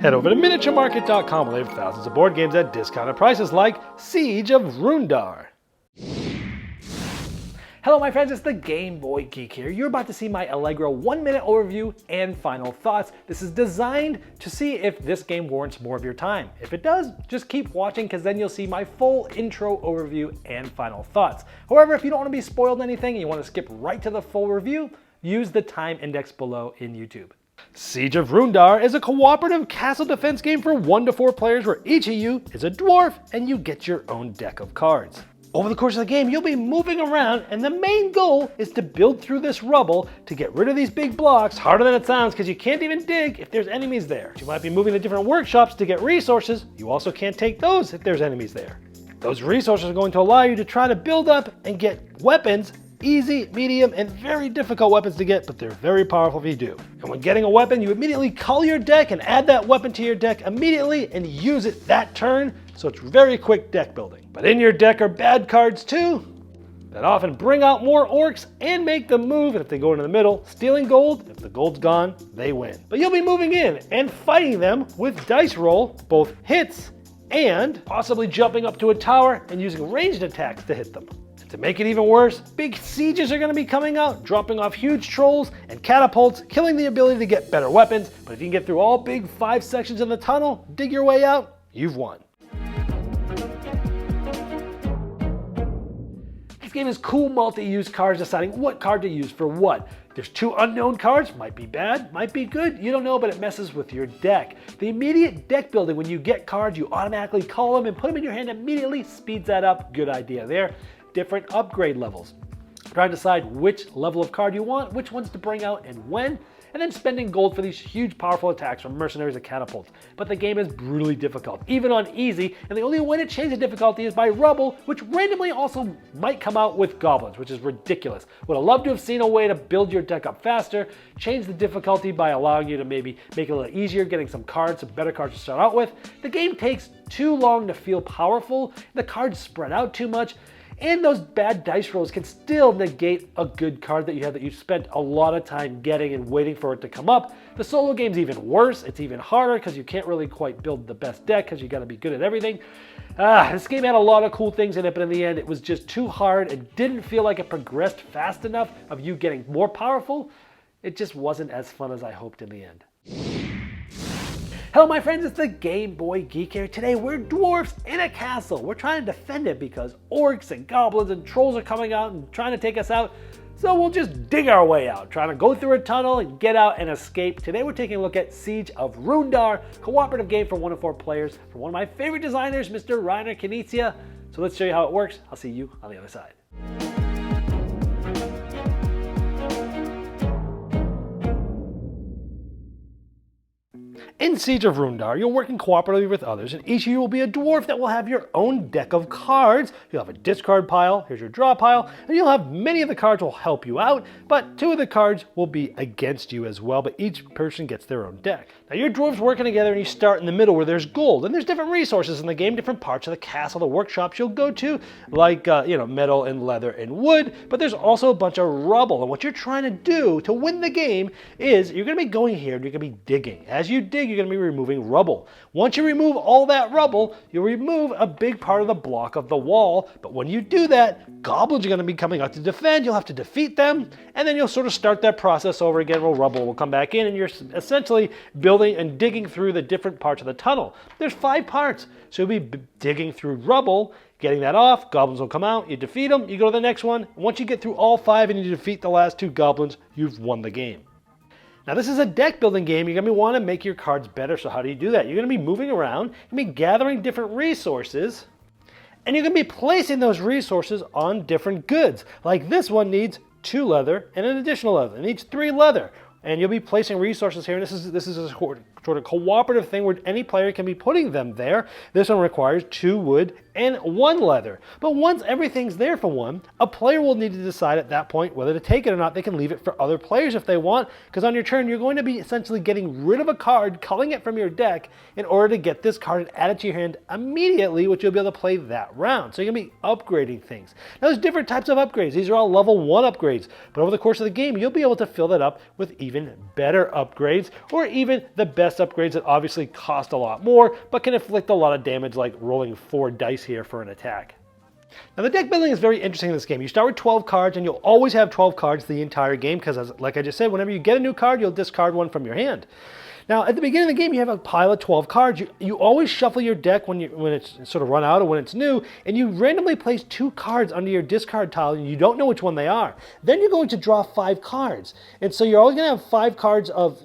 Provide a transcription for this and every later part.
Head over to miniaturemarket.com where they have thousands of board games at discounted prices like Siege of Runedar. Hello my friends, it's the Game Boy Geek here. You're about to see my Allegro 1-minute overview and final thoughts. This is designed to see if this game warrants more of your time. If it does, just keep watching because then you'll see my full intro overview and final thoughts. However, if you don't want to be spoiled anything and you want to skip right to the full review, use the time index below in YouTube. Siege of Runedar is a cooperative castle defense game for 1 to 4 players where each of you is a dwarf and you get your own deck of cards. Over the course of the game, you'll be moving around and the main goal is to build through this rubble to get rid of these big blocks, harder than it sounds because you can't even dig if there's enemies there. You might be moving to different workshops to get resources. You also can't take those if there's enemies there. Those resources are going to allow you to try to build up and get weapons, easy, medium, and very difficult weapons to get, but they're very powerful if you do. And when getting a weapon, you immediately cull your deck and add that weapon to your deck immediately and use it that turn, so it's very quick deck building. But in your deck are bad cards too, that often bring out more orcs and make them move, and if they go into the middle, stealing gold. If the gold's gone, they win. But you'll be moving in and fighting them with dice roll, both hits and possibly jumping up to a tower and using ranged attacks to hit them. To make it even worse, big sieges are going to be coming out, dropping off huge trolls and catapults, killing the ability to get better weapons. But if you can get through all big 5 sections in the tunnel, dig your way out, you've won. This game is cool multi-use cards, deciding what card to use for what. There's 2 unknown cards, might be bad, might be good, you don't know, but it messes with your deck. The immediate deck building, when you get cards, you automatically call them and put them in your hand immediately, speeds that up, good idea there. Different upgrade levels. Try to decide which level of card you want, which ones to bring out and when, and then spending gold for these huge powerful attacks from mercenaries and catapults. But the game is brutally difficult, even on easy, and the only way to change the difficulty is by rubble, which randomly also might come out with goblins, which is ridiculous. Would have loved to have seen a way to build your deck up faster, change the difficulty by allowing you to maybe make it a little easier, getting some cards, some better cards to start out with. The game takes too long to feel powerful, the cards spread out too much, and those bad dice rolls can still negate a good card that you have that you've spent a lot of time getting and waiting for it to come up. The solo game's even worse. It's even harder because you can't really quite build the best deck because you got to be good at everything. This game had a lot of cool things in it, but in the end it was just too hard. It didn't feel like it progressed fast enough of you getting more powerful. It just wasn't as fun as I hoped in the end. Hello my friends, it's the Game Boy Geek here. Today we're dwarfs in a castle. We're trying to defend it because orcs and goblins and trolls are coming out and trying to take us out. So we'll just dig our way out, trying to go through a tunnel and get out and escape. Today we're taking a look at Siege of Runedar, cooperative game for 1 to 4 players from one of my favorite designers, Mr. Reiner Knizia. So let's show you how it works. I'll see you on the other side. In Siege of Runedar, you're working cooperatively with others, and each of you will be a dwarf that will have your own deck of cards. You'll have a discard pile, here's your draw pile, and you'll have many of the cards will help you out, but 2 of the cards will be against you as well, but each person gets their own deck. Now your dwarves working together and you start in the middle where there's gold, and there's different resources in the game, different parts of the castle, the workshops you'll go to, like metal and leather and wood, but there's also a bunch of rubble, and what you're trying to do to win the game is you're going to be going here and you're going to be digging. As you dig, you're going to be removing rubble. Once you remove all that rubble, you'll remove a big part of the block of the wall, but when you do that, goblins are going to be coming out to defend. You'll have to defeat them, and then you'll sort of start that process over again where rubble will come back in, and you're essentially building and digging through the different parts of the tunnel. There's 5 parts, so you'll be digging through rubble, getting that off, goblins will come out, you defeat them, you go to the next one. Once you get through all 5 and you defeat the last 2 goblins, you've won the game. Now this is a deck building game. You're going to want to make your cards better. So how do you do that? You're going to be moving around, you're going to be gathering different resources, and you're going to be placing those resources on different goods. Like this one needs 2 leather and an additional leather. It needs 3 leather. And you'll be placing resources here, and this is a sort of cooperative thing where any player can be putting them there. This one requires 2 wood and 1 leather. But once everything's there for one, a player will need to decide at that point whether to take it or not. They can leave it for other players if they want, because on your turn, you're going to be essentially getting rid of a card, culling it from your deck in order to get this card and add it to your hand immediately, which you'll be able to play that round. So you're going to be upgrading things. Now there's different types of upgrades. These are all level 1 upgrades, but over the course of the game, you'll be able to fill that up with even better upgrades or even the best best upgrades that obviously cost a lot more, but can inflict a lot of damage, like rolling 4 dice here for an attack. Now the deck building is very interesting in this game. You start with 12 cards and you'll always have 12 cards the entire game because, like I just said, whenever you get a new card, you'll discard one from your hand. Now at the beginning of the game, you have a pile of 12 cards. You always shuffle your deck when it's sort of run out or when it's new, and you randomly place 2 cards under your discard tile and you don't know which one they are. Then you're going to draw 5 cards. And so you're always going to have 5 cards of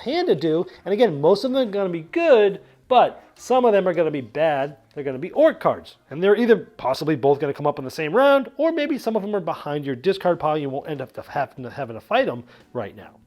hand to do. And again, most of them are going to be good, but some of them are going to be bad. They're going to be Orc cards. And they're either possibly both going to come up in the same round, or maybe some of them are behind your discard pile. You won't end up having to fight them right now.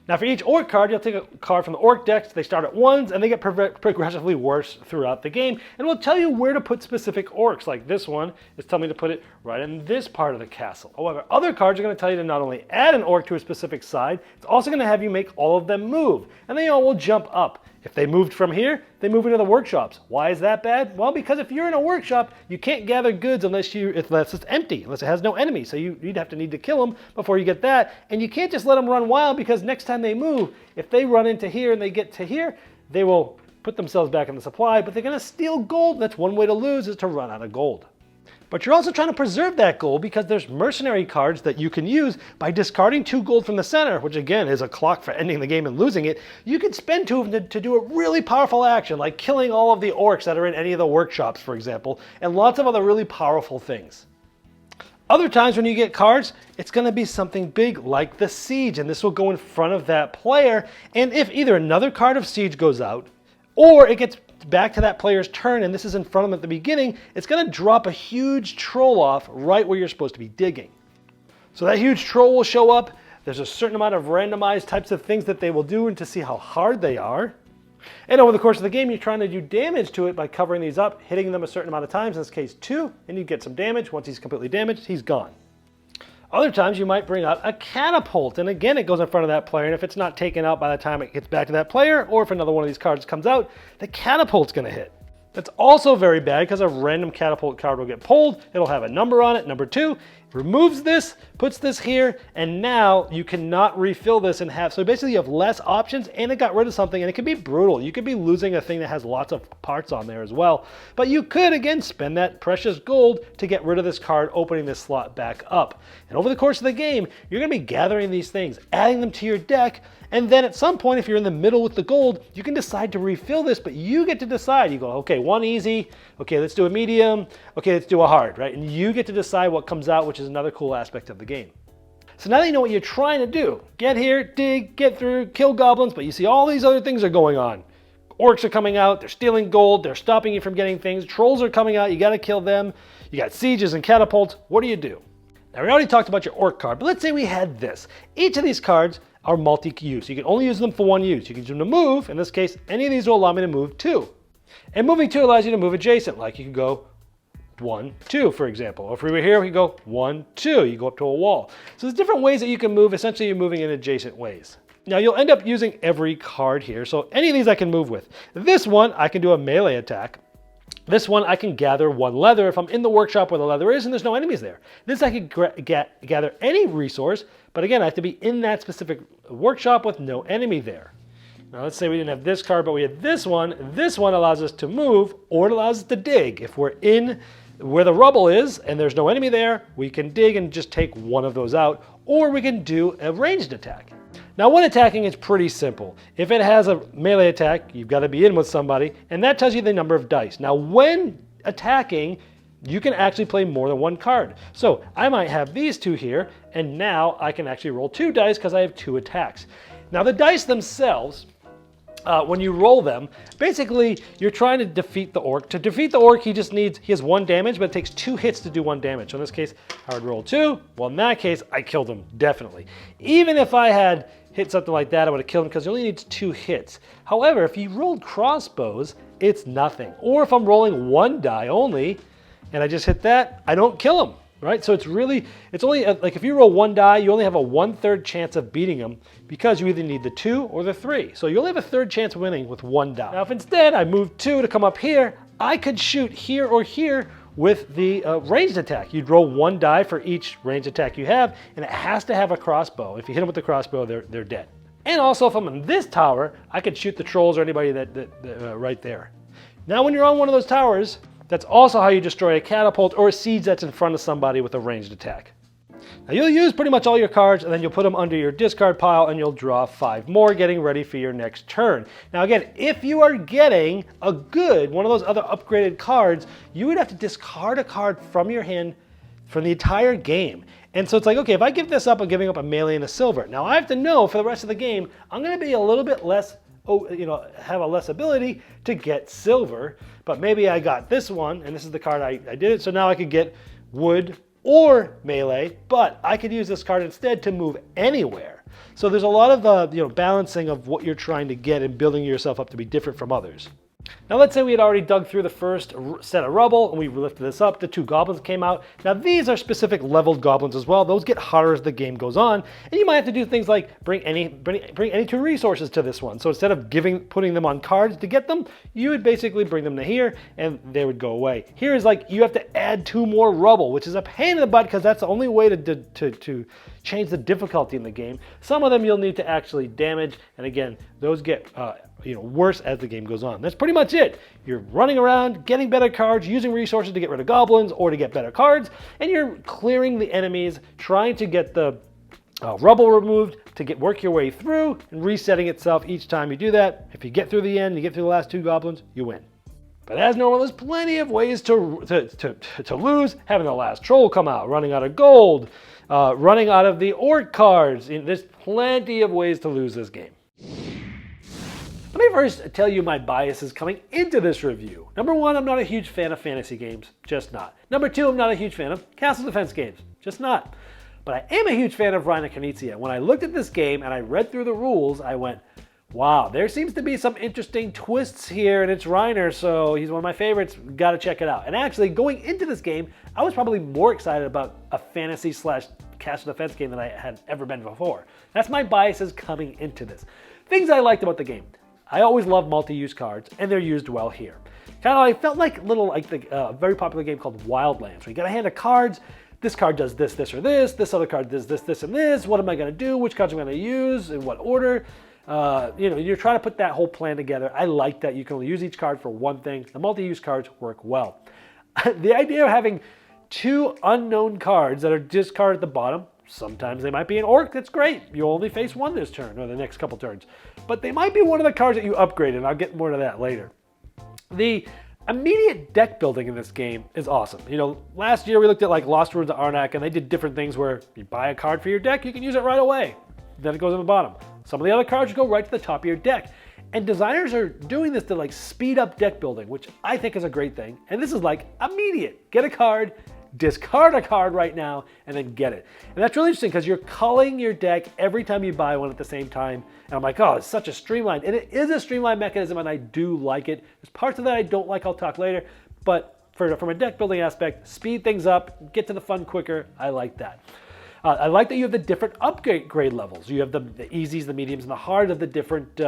Now for each Orc card, you'll take a card from the Orc decks. They start at 1s and they get progressively worse throughout the game. And we'll tell you where to put specific Orcs. Like this one is telling me to put it right in this part of the castle. However, other cards are going to tell you to not only add an Orc to a specific side, it's also going to have you make all of them move. And they all will jump up. If they moved from here, they move into the workshops. Why is that bad? Well, because if you're in a workshop, you can't gather goods unless it's empty, unless it has no enemy. So you'd have to need to kill them before you get that. And you can't just let them run wild, because next time they move, if they run into here and they get to here, they will put themselves back in the supply, but they're going to steal gold. That's one way to lose, is to run out of gold. But you're also trying to preserve that gold, because there's mercenary cards that you can use by discarding 2 gold from the center, which again is a clock for ending the game and losing it. You could spend 2 of them to do a really powerful action, like killing all of the Orcs that are in any of the workshops, for example, and lots of other really powerful things. Other times when you get cards, it's going to be something big like the Siege, and this will go in front of that player. And if either another card of Siege goes out, or it gets back to that player's turn and this is in front of them at the beginning, it's going to drop a huge troll off right where you're supposed to be digging. So that huge troll will show up. There's a certain amount of randomized types of things that they will do, and to see how hard they are. And over the course of the game, you're trying to do damage to it by covering these up, hitting them a certain amount of times, in this case 2, and you get some damage. Once he's completely damaged, he's gone. Other times you might bring out a catapult, and again it goes in front of that player, and if it's not taken out by the time it gets back to that player, or if another one of these cards comes out, the catapult's going to hit. That's also very bad, because a random catapult card will get pulled. It'll have a number on it, number 2. Removes this, puts this here, and now you cannot refill this and have, so basically you have less options, and it got rid of something, and it can be brutal. You could be losing a thing that has lots of parts on there as well. But you could, again, spend that precious gold to get rid of this card, opening this slot back up. And over the course of the game, you're going to be gathering these things, adding them to your deck, and then at some point, if you're in the middle with the gold, you can decide to refill this, but you get to decide. You go, okay, 1 easy, okay, let's do a medium, okay, let's do a hard, right? And you get to decide what comes out, which is another cool aspect of the game. So now that you know what you're trying to do, get here, dig, get through, kill goblins, but you see all these other things are going on. Orcs are coming out, they're stealing gold, they're stopping you from getting things, trolls are coming out, you gotta kill them, you got sieges and catapults. What do? Now we already talked about your Orc card, but let's say we had this. Each of these cards are multi-use. You can only use them for 1 use. You can use them to move. In this case, any of these will allow me to move 2. And moving 2 allows you to move adjacent, like you can go 1, 2, for example. Or if we were here, we can go 1, 2. You go up to a wall. So there's different ways that you can move. Essentially, you're moving in adjacent ways. Now you'll end up using every card here. So any of these I can move with. This one, I can do a melee attack. This one, I can gather 1 leather if I'm in the workshop where the leather is and there's no enemies there. This, I can gather any resource, but again, I have to be in that specific workshop with no enemy there. Now let's say we didn't have this card, but we had this one. This one allows us to move, or it allows us to dig. If we're in where the rubble is and there's no enemy there, we can dig and just take one of those out, or we can do a ranged attack. Now when attacking, it's pretty simple. If it has a melee attack, you've got to be in with somebody, and that tells you the number of dice. Now when attacking, you can actually play more than 1 card. So I might have these 2 here, and now I can actually roll 2 dice because I have 2 attacks. Now the dice themselves, when you roll them, basically you're trying to defeat the Orc. To defeat the Orc, he has 1 damage, but it takes 2 hits to do 1 damage. So in this case, I would roll 2. Well, in that case, I killed him, definitely. Even if I had hit something like that, I would have killed him because he only needs 2 hits. However, if you rolled crossbows, it's nothing. Or if I'm rolling 1 die only, and I just hit that, I don't kill him, right? So it's only, like if you roll 1 die, you only have a 1/3 chance of beating him because you either need the 2 or the 3. So you only have a 1/3 chance of winning with 1 die. Now if instead I move 2 to come up here, I could shoot here or here with the ranged attack. You'd roll 1 die for each ranged attack you have, and it has to have a crossbow. If you hit them with the crossbow, they're dead. And also, if I'm in this tower, I could shoot the trolls or anybody right there. Now, when you're on one of those towers, that's also how you destroy a catapult or a siege that's in front of somebody with a ranged attack. Now, you'll use pretty much all your cards, and then you'll put them under your discard pile, and you'll draw 5 more, getting ready for your next turn. Now, again, if you are getting one of those other upgraded cards, you would have to discard a card from your hand for the entire game. And so it's like, okay, if I give this up, I'm giving up a melee and a silver. Now, I have to know for the rest of the game, I'm going to be a little bit less, have a less ability to get silver. But maybe I got this one, and this is the card I did it. So now I could get wood or melee, but I could use this card instead to move anywhere. So there's a lot of balancing of what you're trying to get and building yourself up to be different from others. Now let's say we had already dug through the first set of rubble and we lifted this up, the 2 goblins came out. Now these are specific leveled goblins as well. Those get harder as the game goes on, and you might have to do things like bring any 2 resources to this one. So instead of putting them on cards to get them, you would basically bring them to here and they would go away. Here is like you have to add 2 more rubble, which is a pain in the butt because that's the only way to change the difficulty in the game. Some of them you'll need to actually damage, and again, those get worse as the game goes on. That's pretty much it. You're running around, getting better cards, using resources to get rid of goblins or to get better cards, and you're clearing the enemies, trying to get the rubble removed to work your way through, and resetting itself each time you do that. If you get through the end, you get through the last 2 goblins, you win. But as normal, there's plenty of ways to lose. Having the last troll come out, running out of gold, running out of the orc cards. There's plenty of ways to lose this game. Let me first tell you my biases coming into this review. Number 1, I'm not a huge fan of fantasy games, just not. Number 2, I'm not a huge fan of castle defense games, just not. But I am a huge fan of Reiner Knizia. When I looked at this game and I read through the rules, I went, wow, there seems to be some interesting twists here, and it's Reiner, so he's one of my favorites. Got to check it out. And actually, going into this game, I was probably more excited about a fantasy/castle defense game than I had ever been before. That's my biases coming into this. Things I liked about the game. I always love multi-use cards, and they're used well here. I felt like the very popular game called Wildlands, where you got a hand of cards. This card does this, this, or this. This other card does this, this, and this. What am I going to do? Which cards am I going to use? In what order? You're trying to put that whole plan together. I like that you can only use each card for one thing. The multi-use cards work well. The idea of having 2 unknown cards that are discarded at the bottom, sometimes they might be an orc, that's great. You only face 1 this turn or the next couple turns. But they might be one of the cards that you upgrade, and I'll get more to that later. The immediate deck building in this game is awesome. Last year we looked at like Lost Ruins of Arnak, and they did different things where you buy a card for your deck, you can use it right away. Then it goes on the bottom. Some of the other cards go right to the top of your deck. And designers are doing this to speed up deck building, which I think is a great thing. And this is immediate. Get a card, discard a card right now, and then get it. And that's really interesting because you're culling your deck every time you buy one at the same time. And I'm like, oh, it's such a streamlined, and it is a streamlined mechanism, and I do like it. There's parts of that I don't like, I'll talk later, but from a deck building aspect, speed things up, get to the fun quicker, I like that. I like that you have the different upgrade levels. You have the easies, the mediums, and the hard of the different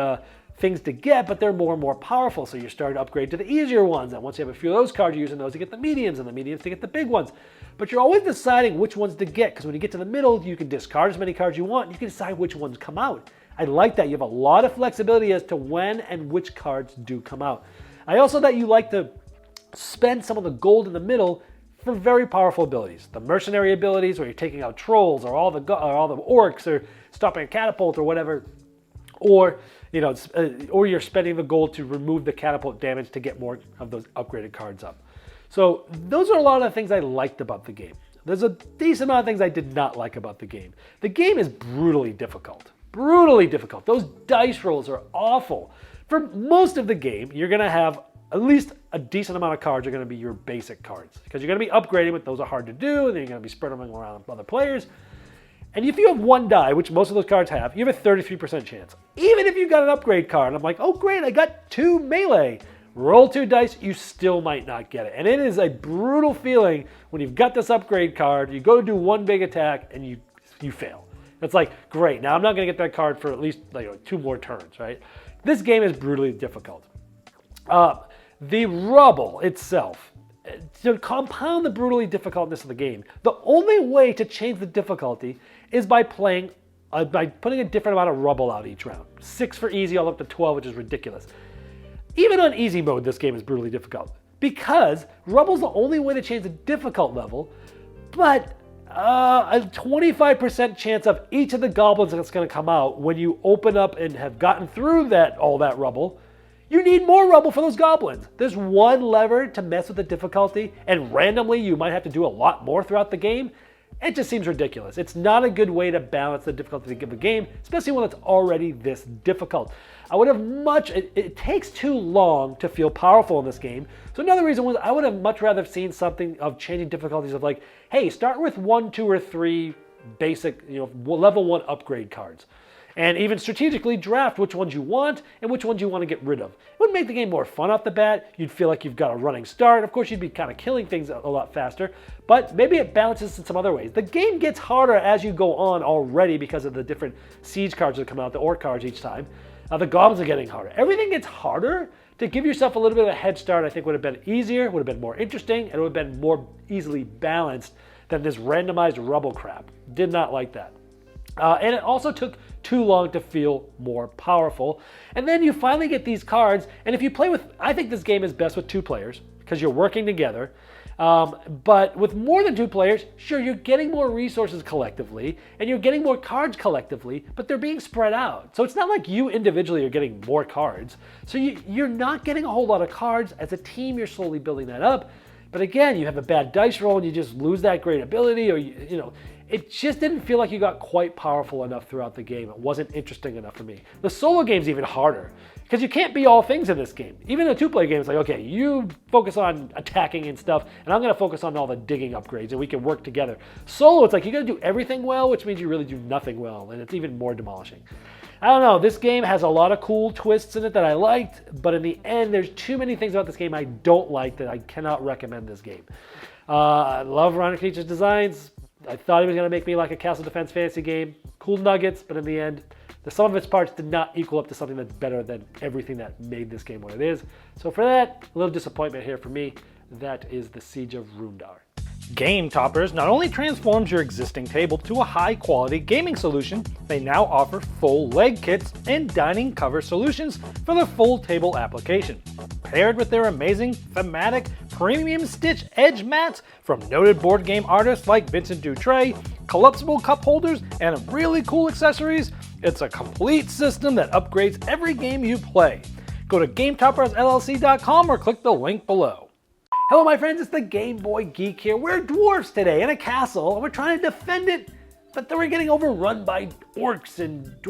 things to get, but they're more and more powerful. So you're starting to upgrade to the easier ones. And once you have a few of those cards, you're using those to get the mediums, and the mediums to get the big ones. But you're always deciding which ones to get, because when you get to the middle, you can discard as many cards you want. You can decide which ones come out. I like that. You have a lot of flexibility as to when and which cards do come out. I also that you like to spend some of the gold in the middle for very powerful abilities. The mercenary abilities, where you're taking out trolls or all the orcs, or stopping a catapult or whatever, or you're spending the gold to remove the catapult damage to get more of those upgraded cards up. So those are a lot of the things I liked about the game. There's a decent amount of things I did not like about the game. The game is brutally difficult. Brutally difficult. Those dice rolls are awful. For most of the game, you're going to have at least a decent amount of cards are going to be your basic cards, because you're going to be upgrading, but those are hard to do, and then you're going to be spreading them around other players. And if you have 1 die, which most of those cards have, you have a 33% chance. Even if you got an upgrade card, and I'm like, oh great, I got 2 melee. Roll 2 dice, you still might not get it. And it is a brutal feeling when you've got this upgrade card, you go to do 1 big attack, and you fail. It's like, great, now I'm not going to get that card for at least 2 more turns, right? This game is brutally difficult. The rubble itself, to compound the brutally difficultness of the game, the only way to change the difficulty is by playing by putting a different amount of rubble out each round. 6 for easy, all up to 12, which is ridiculous. Even on easy mode, this game is brutally difficult because rubble's the only way to change the difficult level, but a 25% chance of each of the goblins that's going to come out when you open up and have gotten through all that rubble. You need more rubble for those goblins. There's one lever to mess with the difficulty, and randomly you might have to do a lot more throughout the game. It just seems ridiculous. It's not a good way to balance the difficulty of a game, especially when it's already this difficult. It takes too long to feel powerful in this game. So another reason was I would have much rather seen something of changing difficulties of like, hey, start with 1, 2, or 3 basic, level 1 upgrade cards. And even strategically draft which ones you want and which ones you want to get rid of. It would make the game more fun off the bat. You'd feel like you've got a running start. Of course, you'd be kind of killing things a lot faster, but maybe it balances in some other ways. The game gets harder as you go on already because of the different siege cards that come out, the orc cards each time. The goblins are getting harder. Everything gets harder. To give yourself a little bit of a head start, I think would have been easier, would have been more interesting, and would have been more easily balanced than this randomized rubble crap. Did not like that. And it also took too long to feel more powerful. And then you finally get these cards, and if you play with, I think this game is best with 2 players because you're working together. But with more than 2 players, sure, you're getting more resources collectively, and you're getting more cards collectively, but they're being spread out. So it's not like you individually are getting more cards. So you're not getting a whole lot of cards. As a team, you're slowly building that up. But again, you have a bad dice roll and you just lose that great ability, or it just didn't feel like you got quite powerful enough throughout the game. It wasn't interesting enough for me. The solo game's even harder because you can't be all things in this game. Even in a 2-player game, it's like, okay, you focus on attacking and stuff, and I'm going to focus on all the digging upgrades, and we can work together. Solo, it's like you got to do everything well, which means you really do nothing well, and it's even more demolishing. I don't know, this game has a lot of cool twists in it that I liked, but in the end, there's too many things about this game I don't like that I cannot recommend this game. I love Reiner Knizia's designs. I thought he was going to make me like a Castle Defense fantasy game. Cool nuggets, but in the end, the sum of its parts did not equal up to something that's better than everything that made this game what it is. So for that, a little disappointment here for me. That is the Siege of Runedar. Game Toppers not only transforms your existing table to a high-quality gaming solution, they now offer full leg kits and dining cover solutions for the full table application. Paired with their amazing, thematic, premium stitch edge mats from noted board game artists like Vincent Dutray, collapsible cup holders, and really cool accessories, it's a complete system that upgrades every game you play. Go to GameToppersLLC.com or click the link below. Hello my friends, it's the Game Boy Geek here. We're dwarves today in a castle, and we're trying to defend it, but then we're getting overrun by orcs and